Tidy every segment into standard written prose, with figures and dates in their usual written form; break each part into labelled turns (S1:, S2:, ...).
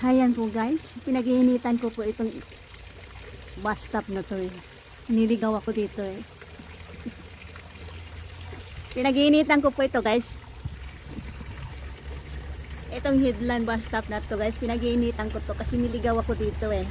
S1: Ayan po guys, pinag-iinitan ko po itong bus stop na to eh. Niligaw ako dito eh. Pinag-iinitan ko po ito guys. Itong Headland bus stop na to guys, pinag-iinitan ko to kasi niligaw ako dito eh.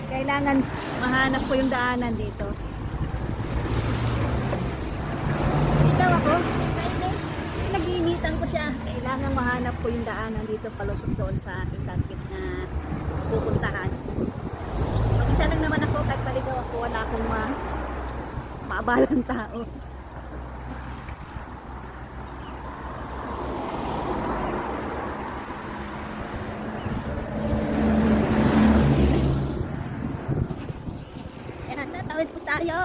S1: Kailangan mahanap ko yung daanan dito. Niligaw ako. Pinag-iinitan ko siya. Kailangan mahanap ko yung daanan dito palusok doon sa aking target na pupuntahan. Mag-isa lang naman ako kahit paligaw ako, wala akong maabalang tao. Ayan, tatawid po tayo.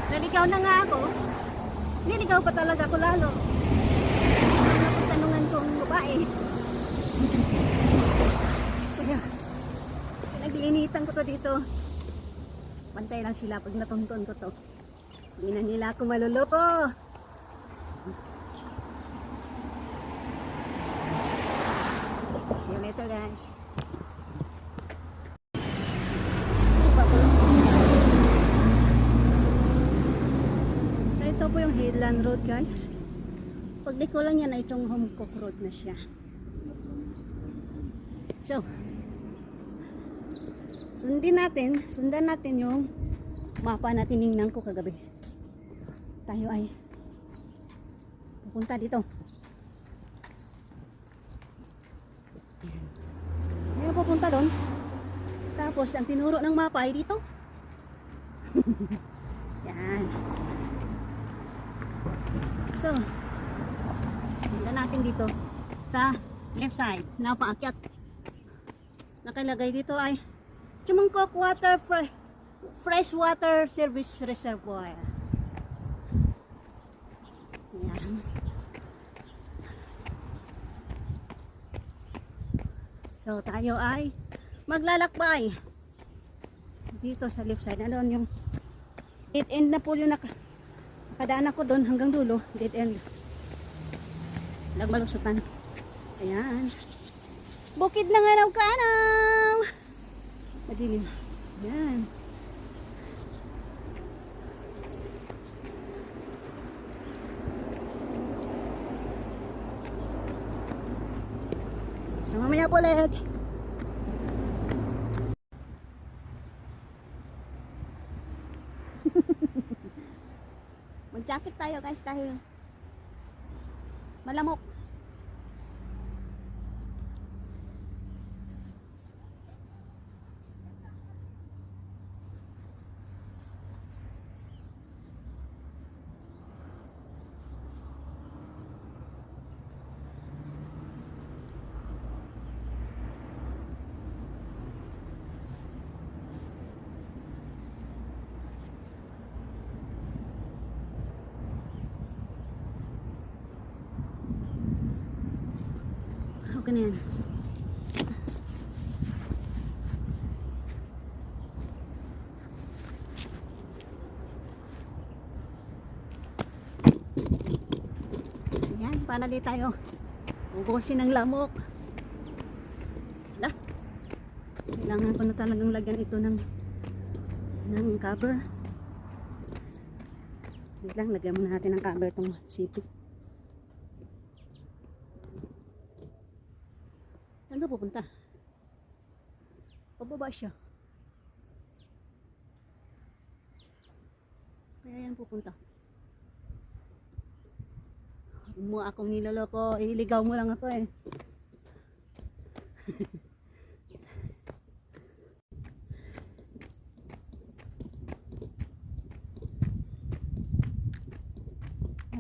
S1: Naligaw na nga ako. Niligaw pa talaga ako lalo. Ano tanungan kong babae. Kaya, pinaglinitan ko to dito. Pantay lang sila pag natunton ko to. Hindi na nila ako maluloko. See you later guys. So ito po yung Headland Road guys. Pagliko lang yan ay itong Homcook Road na siya. So sundan natin yung mapa na tinignan ko kagabi. Tayo ay pupunta dito. Ngayon pupunta doon. Tapos ang tinuro ng mapa ay dito. Yan. So sundan natin dito sa left side na paakyat. Nakalagay dito ay Chumangkok Fresh Water Service Reservoir. Yan. So tayo ay maglalakbay dito sa left side. Ano yung dead end na po yung nakadaan ako doon hanggang dulo. Dead end. Nagmalusutan. Ayan. Bukid ng Araw-Kanaw. Madilim. Ayan. So mamaya po ulit. Mag-jacket tayo guys dahil malamok. Okay na yan. Ayan, para di tayo ubusin ng lamok. Wala. Kailangan ko na talagang lagyan ito ng cover. Wait lang, lagyan muna natin ng cover itong sipit. Saan ka pupunta? Pababa siya. Kaya yan pupunta. Huwag mo akong niloloko. Iligaw mo lang ako eh.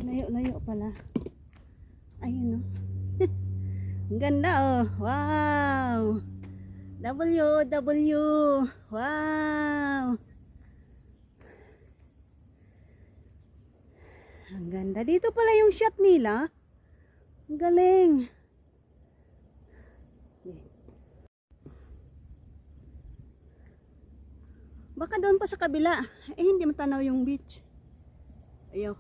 S1: Layo-layo pala. Ayun o. Ang ganda oh. Wow. W. Wow.
S2: ganda. Dito pala yung shot nila. Ang galing. Baka doon pa sa kabila. Eh, hindi matanaw yung beach. Ayaw.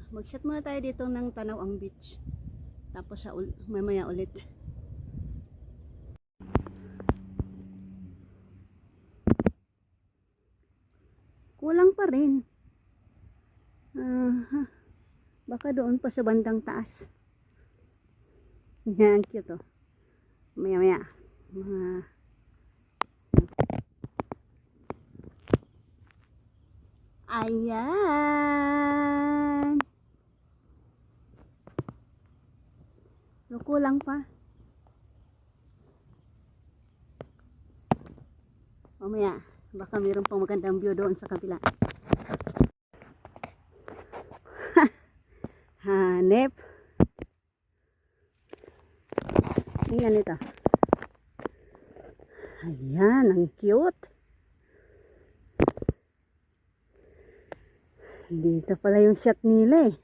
S2: Mag-shot muna tayo dito ng tanaw ang beach. Tapos sa mamaya ulit. Kulang pa rin. Baka doon pa sa bandang taas. Yan, cute oh. Maya-maya. Mga ayan. Kulang pa. Mamaya, baka mayroon pang magandang view doon sa kabila. Hanep. Tingnan ito. Ayan, ang cute. Dito pala yung shot nila eh.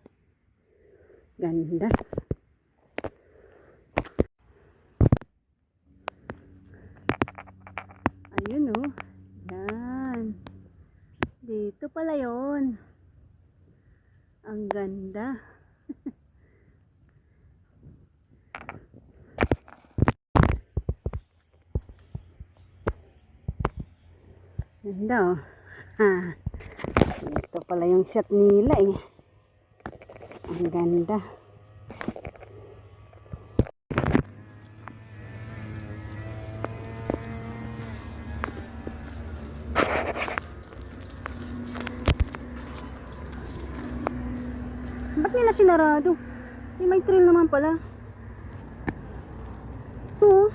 S2: Ganda. Ayun oh. Yan. Dito pala yon. Ang ganda. Ganda oh. Ito pala yung shot nila eh. Ang ganda. Ba't nila sinarado? May trail naman pala. Ito,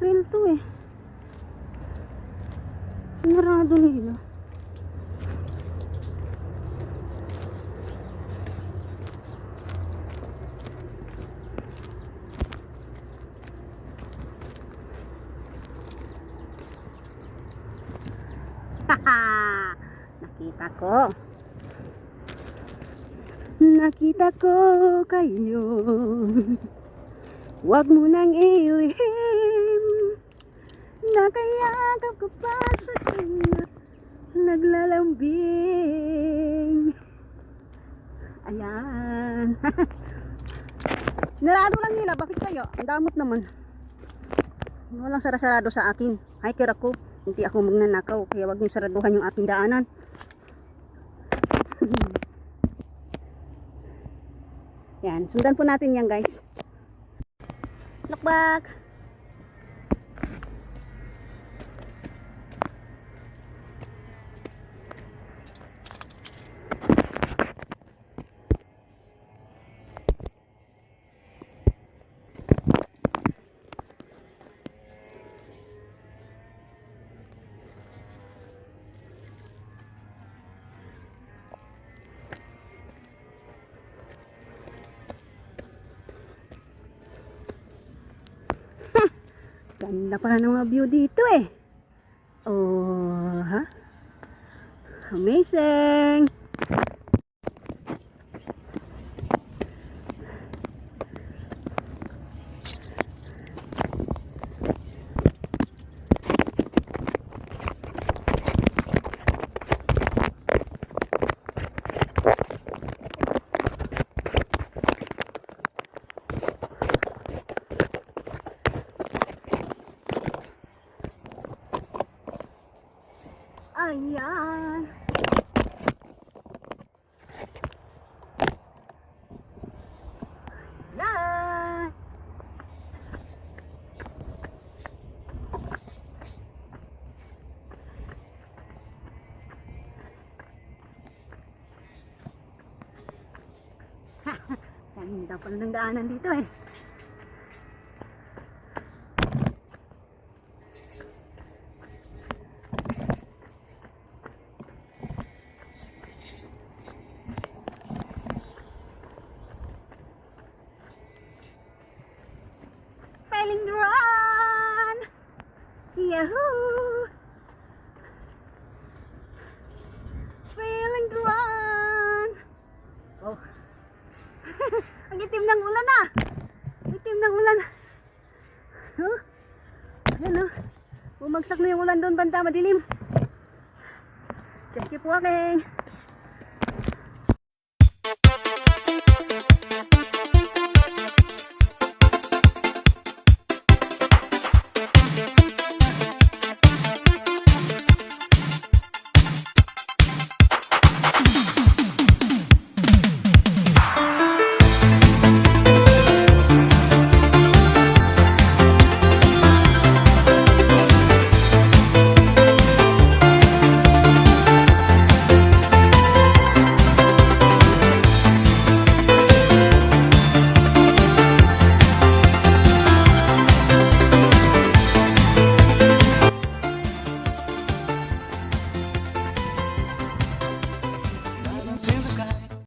S2: trail to eh. Sinarado nila. Nakita ko kayo. Huwag mo nang ilihim. Nakayagap ko pa sa kanya, naglalambing. Ayan. Sinarado lang nila. Bakit kayo? Ang damot naman. Walang sarado sa akin. Hiker ako. Hindi ako magnanakaw. Kaya wag niyo saraduhan yung aking daanan. Yan. Sundan po natin yan guys. Look back. Ganda pala ng mga view dito eh. Oh, ha? Amazing! Ayan. Ayan. Ganda pala ng daanan dito eh. Feeling run! Yahoo! Feeling run! Ang itim ng ulan na. Itim ng ulan. Oh. Ayan oh. Bumagsak na yung ulan doon banda, madilim. Just keep walking.